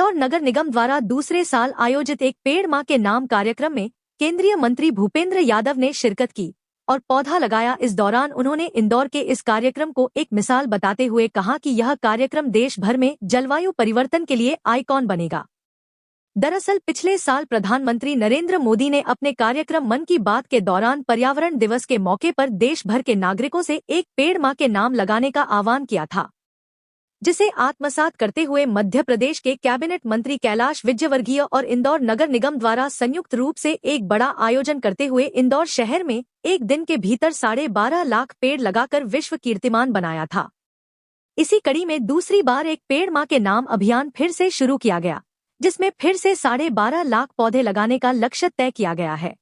इंदौर नगर निगम द्वारा दूसरे साल आयोजित एक पेड़ मां के नाम कार्यक्रम में केंद्रीय मंत्री भूपेंद्र यादव ने शिरकत की और पौधा लगाया। इस दौरान उन्होंने इंदौर के इस कार्यक्रम को एक मिसाल बताते हुए कहा कि यह कार्यक्रम देश भर में जलवायु परिवर्तन के लिए आइकॉन बनेगा। दरअसल पिछले साल प्रधानमंत्री नरेंद्र मोदी ने अपने कार्यक्रम मन की बात के दौरान पर्यावरण दिवस के मौके पर देश भर के नागरिकों से एक पेड़ मां के नाम लगाने का आह्वान किया था, जिसे आत्मसात करते हुए मध्य प्रदेश के कैबिनेट मंत्री कैलाश विजयवर्गीय और इंदौर नगर निगम द्वारा संयुक्त रूप से एक बड़ा आयोजन करते हुए इंदौर शहर में एक दिन के भीतर 12.5 लाख पेड़ लगाकर विश्व कीर्तिमान बनाया था। इसी कड़ी में दूसरी बार एक पेड़ मां के नाम अभियान फिर से शुरू किया गया, जिसमें फिर से 12.5 लाख पौधे लगाने का लक्ष्य तय किया गया है।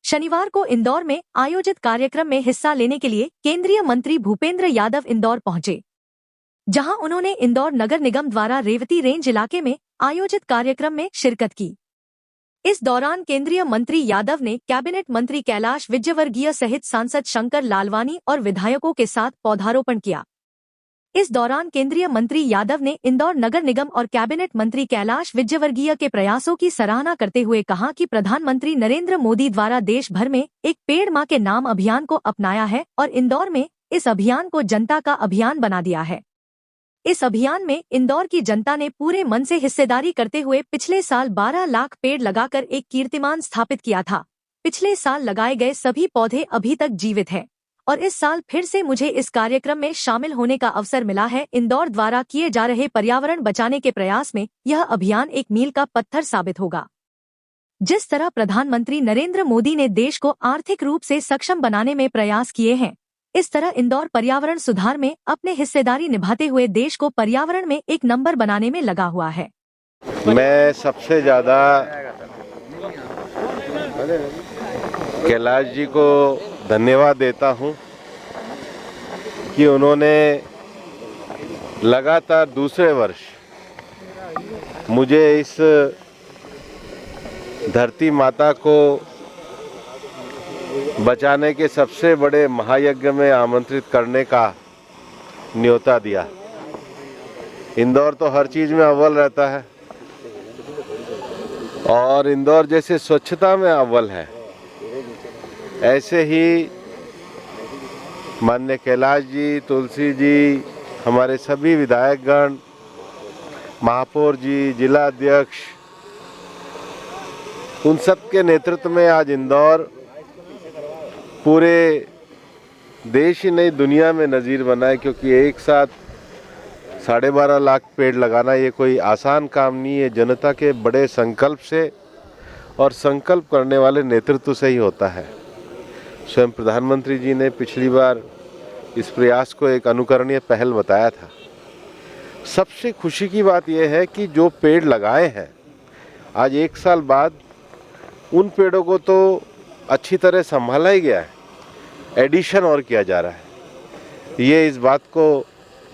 शनिवार को इंदौर में आयोजित कार्यक्रम में हिस्सा लेने के लिए केंद्रीय मंत्री भूपेंद्र यादव इंदौर पहुंचे, जहां उन्होंने इंदौर नगर निगम द्वारा रेवती रेंज इलाके में आयोजित कार्यक्रम में शिरकत की। इस दौरान केंद्रीय मंत्री यादव ने कैबिनेट मंत्री कैलाश विजयवर्गीय सहित सांसद शंकर लालवानी और विधायकों के साथ पौधारोपण किया। इस दौरान केंद्रीय मंत्री यादव ने इंदौर नगर निगम और कैबिनेट मंत्री कैलाश विजयवर्गीय के प्रयासों की सराहना करते हुए कहा कि प्रधानमंत्री नरेंद्र मोदी द्वारा देश भर में एक पेड़ मां के नाम अभियान को अपनाया है और इंदौर में इस अभियान को जनता का अभियान बना दिया है। इस अभियान में इंदौर की जनता ने पूरे मन से हिस्सेदारी करते हुए पिछले साल 12 लाख पेड़ लगाकर एक कीर्तिमान स्थापित किया था। पिछले साल लगाए गए सभी पौधे अभी तक जीवित हैं और इस साल फिर से मुझे इस कार्यक्रम में शामिल होने का अवसर मिला है। इंदौर द्वारा किए जा रहे पर्यावरण बचाने के प्रयास में यह अभियान एक मील का पत्थर साबित होगा। जिस तरह प्रधानमंत्री नरेंद्र मोदी ने देश को आर्थिक रूप से सक्षम बनाने में प्रयास किए हैं, इस तरह इंदौर पर्यावरण सुधार में अपने हिस्सेदारी निभाते हुए देश को पर्यावरण में एक नंबर बनाने में लगा हुआ है। मैं सबसे ज्यादा कैलाश जी को धन्यवाद देता हूं कि उन्होंने लगातार दूसरे वर्ष मुझे इस धरती माता को बचाने के सबसे बड़े महायज्ञ में आमंत्रित करने का न्योता दिया। इंदौर तो हर चीज में अव्वल रहता है और इंदौर जैसे स्वच्छता में अव्वल है, ऐसे ही माननीय कैलाश जी, तुलसी जी, हमारे सभी विधायकगण, महापौर जी, जिला अध्यक्ष, उन सब के नेतृत्व में आज इंदौर पूरे देश ही नहीं दुनिया में नज़ीर बना है, क्योंकि एक साथ 12.5 लाख पेड़ लगाना ये कोई आसान काम नहीं है। जनता के बड़े संकल्प से और संकल्प करने वाले नेतृत्व से ही होता है। स्वयं प्रधानमंत्री जी ने पिछली बार इस प्रयास को एक अनुकरणीय पहल बताया था। सबसे खुशी की बात यह है कि जो पेड़ लगाए हैं, आज 1 साल बाद उन पेड़ों को तो अच्छी तरह संभाला ही गया है, एडिशन और किया जा रहा है। ये इस बात को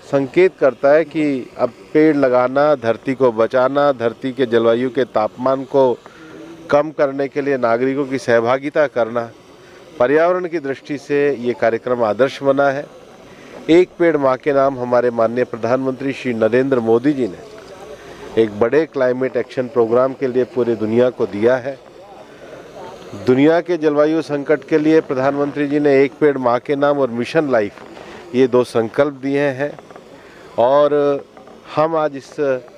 संकेत करता है कि अब पेड़ लगाना, धरती को बचाना, धरती के जलवायु के तापमान को कम करने के लिए नागरिकों की सहभागिता करना, पर्यावरण की दृष्टि से ये कार्यक्रम आदर्श बना है। एक पेड़ मां के नाम हमारे माननीय प्रधानमंत्री श्री नरेंद्र मोदी जी ने एक बड़े क्लाइमेट एक्शन प्रोग्राम के लिए पूरी दुनिया को दिया है। दुनिया के जलवायु संकट के लिए प्रधानमंत्री जी ने एक पेड़ मां के नाम और मिशन लाइफ, ये 2 संकल्प दिए हैं और हम आज इस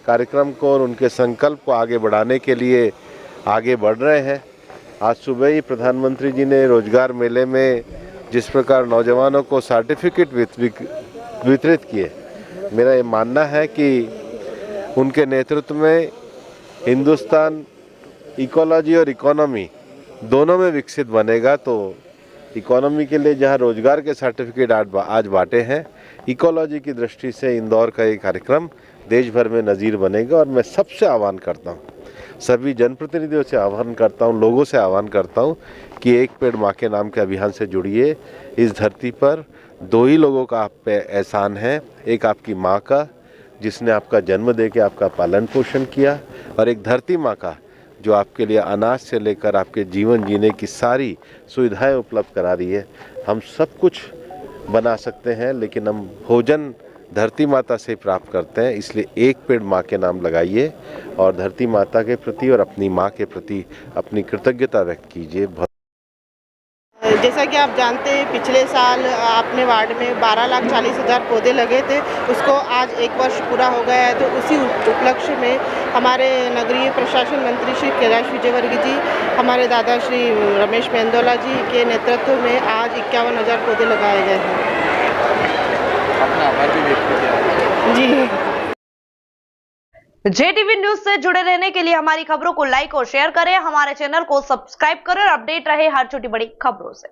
कार्यक्रम को और उनके संकल्प को आगे बढ़ाने के लिए आगे बढ़ रहे हैं। आज सुबह ही प्रधानमंत्री जी ने रोजगार मेले में जिस प्रकार नौजवानों को सर्टिफिकेट वितरित किए, मेरा ये मानना है कि उनके नेतृत्व में हिंदुस्तान इकोलॉजी और इकोनॉमी दोनों में विकसित बनेगा। तो इकोनॉमी के लिए जहां रोजगार के सर्टिफिकेट आज बांटे हैं, इकोलॉजी की दृष्टि से इंदौर का ये कार्यक्रम देश भर में नज़ीर बनेगा। और मैं सबसे आह्वान करता हूं, सभी जनप्रतिनिधियों से आह्वान करता हूं, लोगों से आह्वान करता हूं कि एक पेड़ मां के नाम के अभियान से जुड़िए। इस धरती पर 2 ही लोगों का आप पे एहसान है, एक आपकी माँ का जिसने आपका जन्म दे के आपका पालन पोषण किया, और एक धरती माँ का जो आपके लिए अनाज से लेकर आपके जीवन जीने की सारी सुविधाएं उपलब्ध करा रही है। हम सब कुछ बना सकते हैं, लेकिन हम भोजन धरती माता से प्राप्त करते हैं। इसलिए एक पेड़ माँ के नाम लगाइए और धरती माता के प्रति और अपनी माँ के प्रति अपनी कृतज्ञता व्यक्त कीजिए। जैसा कि आप जानते हैं, पिछले साल अपने वार्ड में 12,40,000 पौधे लगे थे, उसको आज 1 वर्ष पूरा हो गया है। तो उसी उपलक्ष्य में हमारे नगरीय प्रशासन मंत्री श्री कैलाश विजयवर्गीय जी, हमारे दादा श्री रमेश मेंदोला जी के नेतृत्व में आज 51,000 पौधे लगाए गए हैं। अपना आभार भी व्यक्त किया जी। JTV न्यूज से जुड़े रहने के लिए हमारी खबरों को लाइक और शेयर करें, हमारे चैनल को सब्सक्राइब करें और अपडेट रहे हर छोटी बड़ी खबरों से।